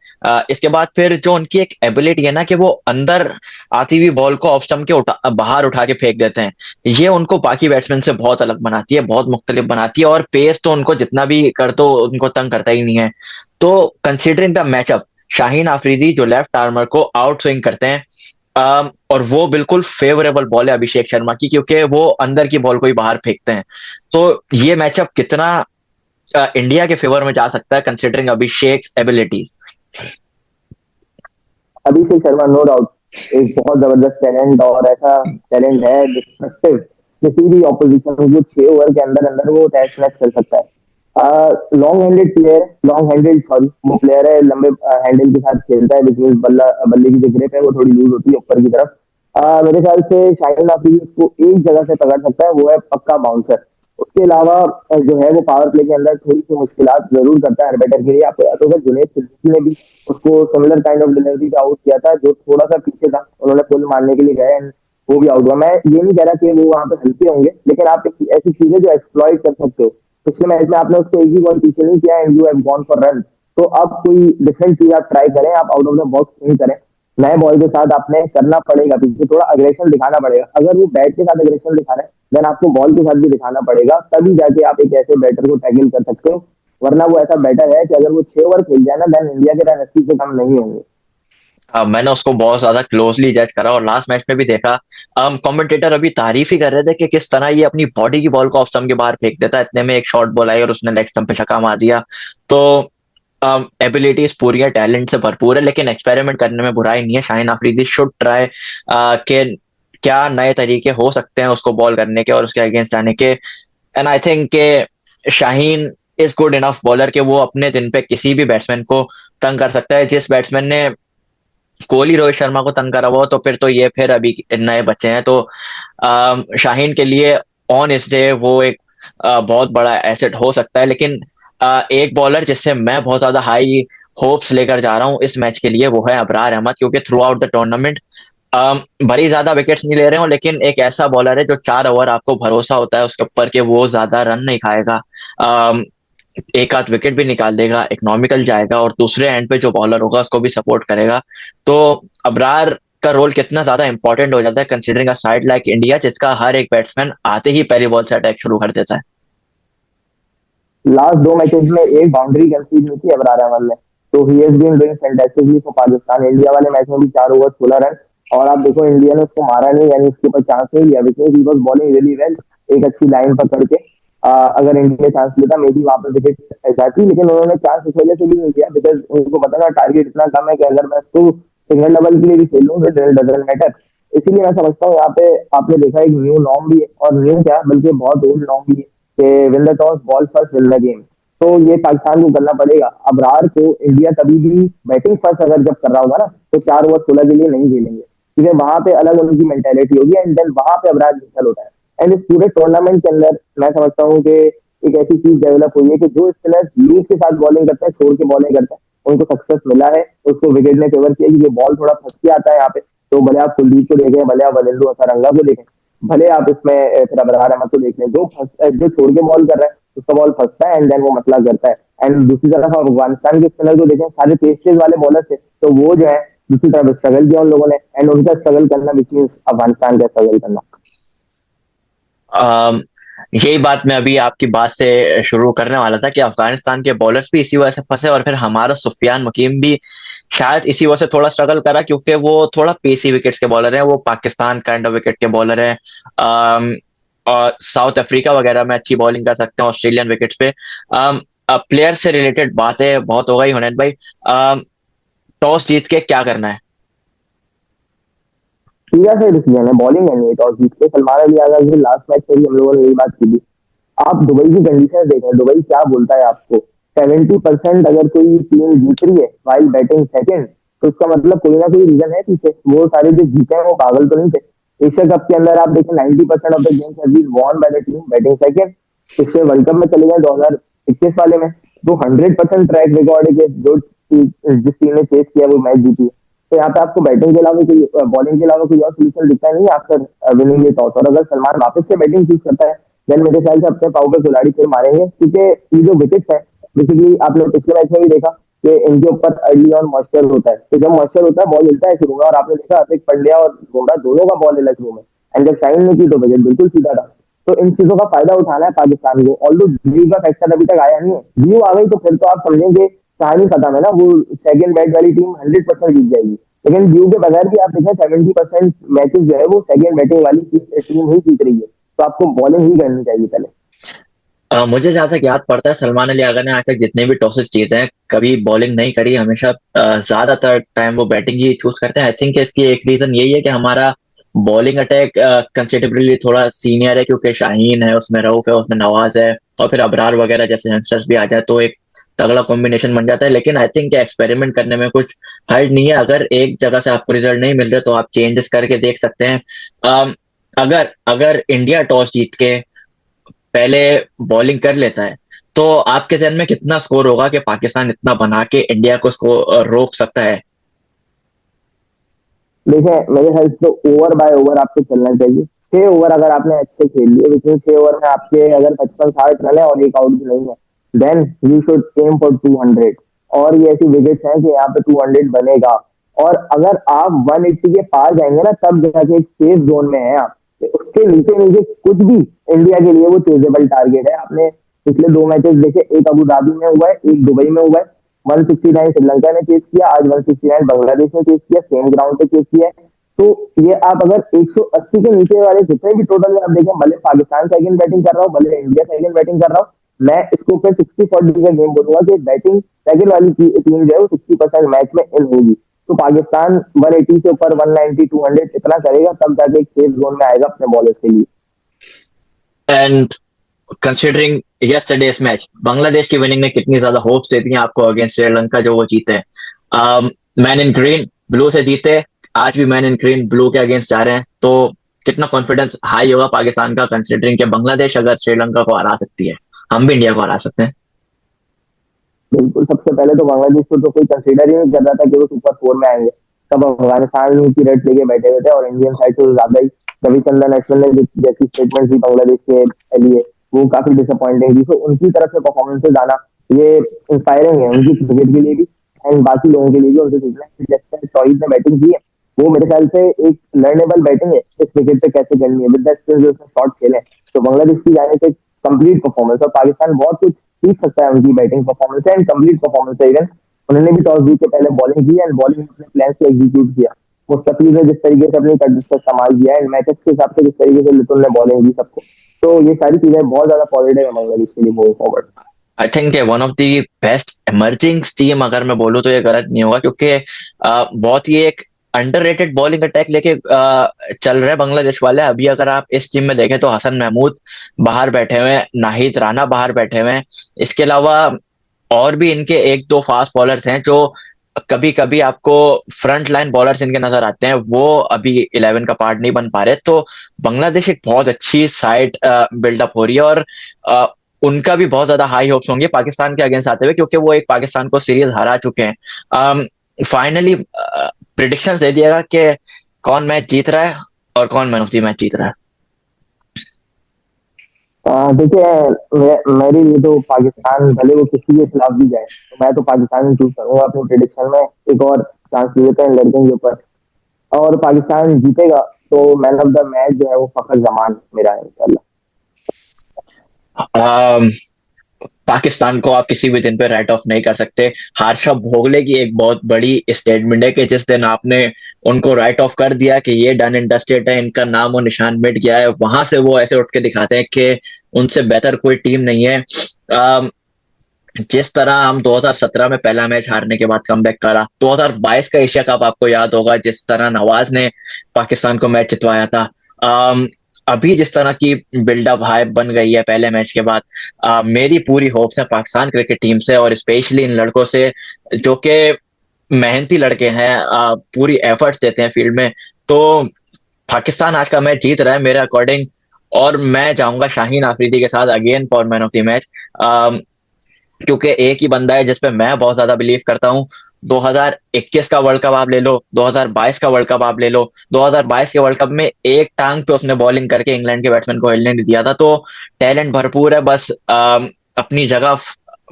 इसके बाद फिर जो उनकी एक एबिलिटी है ना कि वो अंदर आती हुई बॉल को ऑफ स्टंप के बाहर उठा के फेंक देते हैं, ये उनको बाकी बैट्समैन से बहुत अलग बनाती है, बहुत मुख्तलिफ बनाती है, और पेस तो उनको जितना भी कर दो उनको तंग करता ही नहीं है। तो considering the matchup, Shaheen Afridi जो लेफ्ट आर्मर को आउट स्विंग करते हैं, और वो बिल्कुल फेवरेबल बॉल है अभिषेक शर्मा की, क्योंकि वो अंदर की बॉल को ही बाहर फेंकते हैं। तो ये मैचअप कितना इंडिया के फेवर में जा सकता है कंसिडरिंग अभिषेक abilities? Abhishek Sharma no doubt एक बहुत जबरदस्त टैलेंट, और ऐसा टैलेंट है डिस्ट्रक्टिव। किसी भी ऑपोजिशन को 6 ओवर के अंदर अंदर वो टेस्ट मैच कर सकता है। Long handed player, long handed sorry वो प्लेयर है, लंबे हैंडल के साथ खेलता है, जिसमें बल्ला बल्ले की जो ग्रिप है वो थोड़ी लूज होती है ऊपर की तरफ। मेरे ख्याल से शाहिन अफरीदी उसको एक जगह से पकड़ सकता है, वो है पक्का बाउंसर। उसके अलावा जो है वो पावर प्ले के अंदर थोड़ी सी मुश्किलात जरूर करता है हर बैटर के लिए। आपको याद होगा जुनेद सिद्दीकी ने भी उसको सिमिलर काइंड ऑफ डिलीवरी पे आउट किया था, जो थोड़ा सा पीछे था, उन्होंने पुल मारने के लिए गए and वो भी आउट हुआ। मैं ये नहीं कह रहा कि वो वहां पे हल्के होंगे, लेकिन आप ऐसी चीजें जो एक्सप्लॉइट कर सकते हो। पिछले मैच में आपने उसको एक ही बॉल पीछे नहीं किया and you have gone for run. तो अब कोई डिफरेंट चीज आप ट्राई करें, आप आउट ऑफ द बॉक्स नहीं करें। नए बॉल के साथ आपने करना पड़ेगा, पीछे थोड़ा अग्रेशन दिखाना पड़ेगा। अगर वो बैट के साथ अग्रेशन दिखा रहे हैं, देन आपको बॉल के साथ भी दिखाना पड़ेगा, तभी जाके आप एक ऐसे बैटर को टैकल कर सकते हो। वरना वो ऐसा बैटर है कि अगर वो 6 ओवर खेल जाए ना, देन इंडिया के रन 80 से कम नहीं होंगे। मैंने उसको बहुत ज्यादा क्लोजली जज करा और लास्ट मैच में भी देखा। कमेंटेटर अभी तारीफ ही कर रहे थे कि किस तरह ये अपनी बॉडी की बॉल को ऑफ स्टंप के बाहर फेंक देता है, इतने में एक शॉर्ट बॉल आई और उसने लेग स्टंप पे छक्का मार दिया। तो एबिलिटीज पूरी है, टैलेंट से भरपूर है, लेकिन एक्सपेरिमेंट करने में बुराई नहीं है। शाहीन अफरीदी शुड ट्राई के क्या नए तरीके हो सकते हैं उसको बॉल करने के और उसके अगेंस्ट जाने के। एंड आई थिंक के Shaheen is good enough bowler के वो अपने दिन पे किसी भी बैट्समैन को तंग कर सकता है। जिस बैट्समैन ने कोहली रोहित शर्मा को तंग करा हुआ हो, तो फिर तो ये फिर अभी नए बच्चे हैं, तो शाहीन के लिए ऑन इस डे वो एक बहुत बड़ा एसेट हो सकता है। लेकिन एक बॉलर जिससे मैं बहुत ज्यादा हाई होप्स लेकर जा रहा हूँ इस मैच के लिए, वो है अबरार अहमद, क्योंकि थ्रू आउट द टूर्नामेंट बड़ी ज्यादा विकेट्स नहीं ले रहे हो, लेकिन एक ऐसा बॉलर है जो 4 ओवर आपको भरोसा होता है उसके ऊपर कि वो ज्यादा रन नहीं खाएगा, एक आध विकेट भी निकाल देगा, इकोनॉमिकल जाएगा, और दूसरे एंड पे जो बॉलर होगा उसको भी सपोर्ट करेगा। तो अबरार का रोल कितना ज्यादा इंपॉर्टेंट हो जाता है कंसीडरिंग अ साइड लाइक इंडिया, जिसका हर एक बैट्समैन आते ही पहली बॉल से अटैक शुरू कर देता है। लास्ट दो मैचेस में एक बाउंड्री कंसीड नहीं की अबरार अहमद ने, तो ही has been doing fantastically for Pakistan. India वाले मैच में भी 4 ओवर 16 रन, और आप देखो इंडिया ने उसको मारा नहीं, यानी उसके ऊपर चांस नहीं लिया, because he was bowling really well, एक अच्छी लाइन पकड़ के। अगर इंडिया चांस लेता मे बी वहां पे विकेट जाती, लेकिन उन्होंने चांस इस वजह से भी नहीं लिया बिकॉज उनको पता ना टारगेट इतना कम है कि अगर मैं इसको सिंगल डबल के लिए भी खेल लूँ तो डजंट मैटर। इसीलिए मैं समझता हूँ यहाँ पे आपने देखा एक न्यू नॉर्म भी है, और न्यू क्या बल्कि बहुत ओल्ड नॉर्म भी है कि win the toss ball first win the game. तो ये पाकिस्तान को करना पड़ेगा। अबरार को इंडिया कभी भी बैटिंग फर्स्ट अगर जब कर रहा होगा ना, तो 4 ओवर 16 के लिए नहीं खेलेंगे, क्योंकि वहां पे अलग उनकी मेंटेलिटी होगी, एंड देन वहां पे अबरार निकल होता है। एंड इस पूरे टूर्नामेंट के अंदर मैं समझता हूँ कि एक ऐसी चीज डेवलप हुई है कि जो स्पिनर लीग के साथ बॉलिंग करते हैं, छोड़ के बॉलिंग करते हैं, उनको सक्सेस मिला है, उसको विकेट ने फेवर किया, क्योंकि बॉल थोड़ा फंस के आता है यहाँ पे। तो भले आप कुलदीप को देखें, भले आप वलिंदु असरंगा को देखें, भले आप इसमें फिर अबरार अहमद को देख लें, जो छोड़ के बॉल कर रहा है उसका बॉल फंसता है, एंड देन वो मतलब करता है। एंड दूसरी तरफ अफगानिस्तान के स्पिनर को देखें, सारे तेज तेज वाले बॉलर थे, तो वो जो है दूसरी तरफ स्ट्रगल किया उन लोगों ने, एंड उनका स्ट्रगल करना विच मीन अफगानिस्तान का स्ट्रगल करना। अम, यही बात मैं अभी आपकी बात से शुरू करने वाला था कि अफगानिस्तान के बॉलर्स भी इसी वजह से फंसे, और फिर हमारा सुफियान मुकीम भी शायद इसी वजह से थोड़ा स्ट्रगल करा, क्योंकि वो थोड़ा पेसी विकेट्स के बॉलर हैं, वो पाकिस्तान काइंड ऑफ विकेट के बॉलर हैं। अम, और साउथ अफ्रीका वगैरह में अच्छी बॉलिंग कर सकते हैं ऑस्ट्रेलियन विकेट्स पे। प्लेयर से रिलेटेड बातें बहुत हो गई हुनैन भाई। टॉस जीत के क्या करना है? सीधा से डिसीजन है, बॉलिंग है, नहीं टॉस जीत के। सलमान अली आगा की लास्ट मैच में भी हम लोगों ने यही बात की थी। आप दुबई की कंडीशन देखें, दुबई क्या बोलता है आपको, 70% अगर कोई टीम जीत रही है वाइल बैटिंग सेकंड, तो उसका मतलब कोई ना कोई रीजन है पीछे। वो सारे जो जीते हैं वो पागल तो नहीं थे। एशिया कप के अंदर आप देखें 90% of the games have been won by the team batting second. पिछले वर्ल्ड कप में चले गए 2021 वाले में, तो 100% ट्रैक रिकॉर्ड है कि जिस टीम ने चेस किया वो मैच जीती है। तो यहाँ पे आपको बैटिंग के अलावा कोई बॉलिंग के अलावा कोई और सोल्यूशन दिखता नहीं आफ्टर विनिंग ये टॉस। और अगर सलमान वापस से बैटिंग चूज करता है, देन मेरे ख्याल से अपने पाव पे खिलाड़ी फिर मारेंगे, क्योंकि ये जो विकेट्स है बेसिकली आपने पिछले मैच में भी देखा कि इनके ऊपर अर्ली ऑन मॉइस्चर होता है। तो जब मॉइस्चर होता है बॉल हिलता है शुरू में, और आपने देखा हार्दिक पांड्या और बुमराह दोनों का बॉल हिला शुरू में, एंड जब शाइन ने की तो विकेट बिल्कुल सीधा था। तो इन चीजों का फायदा उठाना है पाकिस्तान को। ऑल ड्यू का फैक्टर अभी तक आया नहीं है, ड्यू आ गई तो फिर तो आप समझेंगे कहानी खत्म है ना, वो सेकंड बैट वाली टीम 100% जीत जाएगी। लेकिन ड्यू के बगैर भी आप देखें 70% मैचेस जो है वो सेकंड बैटिंग वाली टीम ही जीत रही है। तो आपको बॉलिंग ही करनी चाहिए पहले। मुझे जहां तक याद पड़ता है सलमान अली आगा ने आज तक जितने भी टॉसेस जीते हैं कभी बॉलिंग नहीं करी, हमेशा ज्यादातर टाइम वो बैटिंग ही चूज करते हैं। आई थिंक इसकी एक रीजन यही है कि हमारा बॉलिंग अटैक कंसिडरेबली थोड़ा सीनियर है, क्योंकि शाहीन है, उसमें रऊफ है, उसमें नवाज है, और फिर अबरार वगैरह जैसे यंगस्टर्स भी आ जाए तो एक तगड़ा कॉम्बिनेशन बन जाता है। लेकिन आई थिंक एक्सपेरिमेंट करने में कुछ हर्ज नहीं है। अगर एक जगह से आपको रिजल्ट नहीं मिल रहे तो आप चेंजेस करके देख सकते हैं। अम, अगर अगर इंडिया टॉस जीत के पहले बॉलिंग कर लेता है, तो आपके जहन में कितना स्कोर होगा कि पाकिस्तान इतना बना के इंडिया को स्कोर रोक सकता है? देखिए मेरे ख्याल से तो ओवर बाय ओवर आपको चलना चाहिए। 6 ओवर अगर आपने अच्छे खेल लिए, विच 6 ओवर में आपके अगर 55-60 रन है और एक आउट भी नहीं है, then you should aim for 200। और ये ऐसी विकेट्स हैं कि यहाँ पे 200 बनेगा। और अगर आप 180 के पार जाएंगे ना, तब जाके एक सेफ जोन में है आप। उसके नीचे नीचे कुछ भी इंडिया के लिए वो चेजेबल टारगेट है। आपने पिछले दो मैचेस देखे, एक अबू धाबी में हुआ है, एक दुबई में हुआ है। 169 श्रीलंका ने चेस किया, आज 169 बांग्लादेश ने चेस किया, सेम ग्राउंड पे चेस किया है। तो ये आप अगर 180 के नीचे वाले जितने भी टोटल में आप देखें, भले पाकिस्तान सेकंड बैटिंग कर रहा हो, भले इंडिया सेकंड बैटिंग कर रहा हो, मैं इसको फिर 60-40 का गेम बोलूंगा कि बैटिंग सेकंड वाली टीम जो है वो 60% मैच में इन होगी। तो पाकिस्तान 180 से ऊपर 190 200 इतना करेगा, तब जाके एक सेफ जोन में आएगा अपने बॉलर्स के लिए। And considering yesterday's match, Bangladesh की विनिंग ने कितनी ज्यादा होप्स दे दी हैं आपको अगेंस्ट श्रीलंका जो वो जीते हैं। मैन इन ग्रीन ब्लू से जीते, आज भी मैन इन ग्रीन ब्लू के अगेंस्ट जा रहे हैं, तो कितना कॉन्फिडेंस हाई होगा पाकिस्तान का, कंसिडरिंग कि बांग्लादेश अगर श्रीलंका को हरा सकती है, हम भी इंडिया को हरा सकते हैं। बिल्कुल, सबसे पहले तो बांग्लादेश को तो कोई कंसीडर ही नहीं कर रहा था कि वो सुपर फोर में आएंगे। सब अफगानिस्तान की रेट लेके बैठे हुए थे, और इंडियन साइड से तो ज्यादा ही रविचंद्रन अश्विन ने जैसी स्टेटमेंट दी बांग्लादेश के लिए, वो काफी डिसअपॉइंटिंग थी। तो उनकी तरफ से परफॉर्मेंसेज आना ये इंस्पायरिंग है, उनकी क्रिकेट के लिए भी एंड बाकी लोगों के लिए भी। उनसे सीखना है जैसे शोहिद ने बैटिंग की है, वो मेरे ख्याल से एक लर्नेबल बैटिंग है इस क्रिकेट पे कैसे करनी है, विद द स्किल्स जो उसने शॉट खेले। तो बांग्लादेश की जाने से कंप्लीट परफॉर्मेंस, और पाकिस्तान बहुत कुछ सीख सकता है उनकी बैटिंग परफॉर्मेंस है एंड कंप्लीट परफॉर्मेंस है। इवन उन्होंने भी टॉस जीत के पहले बॉलिंग की एंड बॉलिंग में अपने प्लान को एग्जीक्यूट किया। मुस्तफिज ने जिस तरीके से अपनी कंडीशन का इस्तेमाल किया एंड मैचेस के हिसाब से जिस तरीके से लिटुल ने बॉलिंग की सबको, तो ये सारी चीजें बहुत ज्यादा पॉजिटिव है बांग्लादेश के लिए moving forward. I think one of the best emerging team अगर मैं बोलूँ तो ये गलत नहीं होगा, क्योंकि बहुत ही एक अंडररेटेड बॉलिंग अटैक लेके चल रहे हैं बांग्लादेश वाले। अभी अगर आप इस टीम में देखें तो हसन महमूद बाहर बैठे हुए हैं, नाहिद राणा बाहर बैठे हुए हैं, इसके अलावा और भी इनके एक दो फास्ट बॉलर्स हैं जो कभी कभी आपको फ्रंट लाइन बॉलर्स इनके नजर आते हैं, वो अभी 11 का पार्ट नहीं बन पा रहे। तो बांग्लादेश एक बहुत अच्छी साइड बिल्डअप हो रही है, और अ, उनका भी बहुत ज्यादा हाई होप्स होंगे पाकिस्तान के अगेंस्ट आते हुए, क्योंकि वो एक पाकिस्तान को सीरीज हरा चुके हैं। फाइनली प्रिडिक्शंस दे दिएगा कि कौन मैच जीत रहा है और कौन मैन ऑफ द मैच जीत रहा है। देखिए, मेरे लिए तो पाकिस्तान भले वो किसी के खिलाफ भी जाए, तो मैं तो पाकिस्तान चूज करूंगा अपनी प्रिडिक्शन में। एक और चांस ले लेते हैं लड़कों के ऊपर, और पाकिस्तान जीतेगा। तो मैन ऑफ द मैच जो है वो फखर जमान मेरा है इंशाल्लाह। अम, पाकिस्तान को आप किसी भी दिन पे राइट ऑफ नहीं कर सकते। हर्षभ भोगले की एक बहुत बड़ी स्टेटमेंट है कि जिस दिन आपने उनको राइट ऑफ कर दिया कि ये डन एंड डस्टेड है, इनका नाम और निशान मिट गया है, वहां से वो ऐसे उठ के दिखाते हैं कि उनसे बेहतर कोई टीम नहीं है। अम, जिस तरह हम 2017 में पहला मैच हारने के बाद कमबैक करा, 2022 का एशिया कप आपको याद होगा जिस तरह नवाज ने पाकिस्तान को मैच जितवाया था। अभी जिस तरह की बिल्डअप हाइप बन गई है पहले मैच के बाद, मेरी पूरी होप्स है पाकिस्तान क्रिकेट टीम से, और स्पेशली इन लड़कों से जो कि मेहनती लड़के हैं, पूरी एफर्ट्स देते हैं फील्ड में। तो पाकिस्तान आज का मैच जीत रहा है मेरे अकॉर्डिंग, और मैं जाऊंगा शाहीन आफरीदी के साथ again for man of the match, क्योंकि एक ही बंदा है जिसपे मैं बहुत ज्यादा बिलीव करता हूँ। 2021 का वर्ल्ड कप आप ले लो, 2022 का वर्ल्ड कप आप ले लो, 2022 के वर्ल्ड कप में एक टांग पे उसने बॉलिंग करके इंग्लैंड के बैट्समैन को हिलने नहीं दिया था। तो टैलेंट भरपूर है, बस अपनी जगह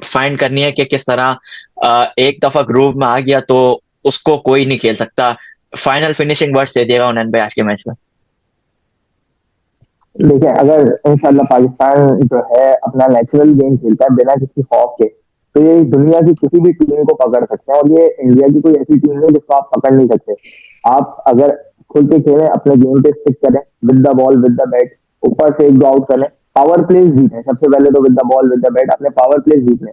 फाइंड करनी है कि किस तरह एक दफा ग्रूव में आ गया तो उसको कोई नहीं खेल सकता। फाइनल फिनिशिंग वर्ड्स दे दिएगा उन्होंने भाई आज के मैच में। देखिए, अगर इंशाल्लाह पाकिस्तान जो है अपना नेचुरल गेम खेलता है बिना किसी खौफ के, तो ये दुनिया की किसी भी टीम को पकड़ सकते हैं। और ये इंडिया की कोई ऐसी टीम है जिसको आप पकड़ नहीं सकते। आप अगर खुल के खेलें, अपने गेम पे स्टिक करें, with the ball with the bat, ऊपर से एक दो आउट करें, पावर प्लेस जीतें। सबसे पहले तो with the ball with the bat अपने पावर प्लेस जीत लें,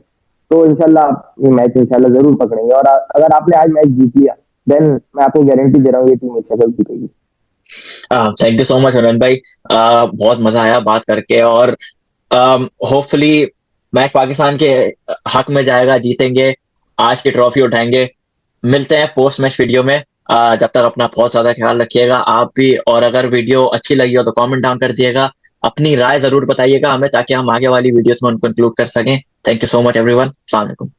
तो इंशाल्लाह आप ये मैच इंशाल्लाह जरूर पकड़ेंगे। और अगर आपने आज मैच जीत लिया, देन मैं आपको गारंटी दे रहा हूँ ये टीम इंशाल्लाह जीतेगी। थैंक यू सो मच अनंत भाई, बहुत मजा आया बात करके, और होपफुली मैच पाकिस्तान के हक में जाएगा, जीतेंगे, आज की ट्रॉफी उठाएंगे। मिलते हैं पोस्ट मैच वीडियो में। जब तक अपना बहुत ज्यादा ख्याल रखिएगा आप भी, और अगर वीडियो अच्छी लगी हो तो कमेंट डाउन कर दिएगा, अपनी राय जरूर बताइएगा हमें ताकि हम आगे वाली वीडियोस में उनको इंक्लूड कर सकें। Thank you so much everyone, अस्सलाम वालेकुम।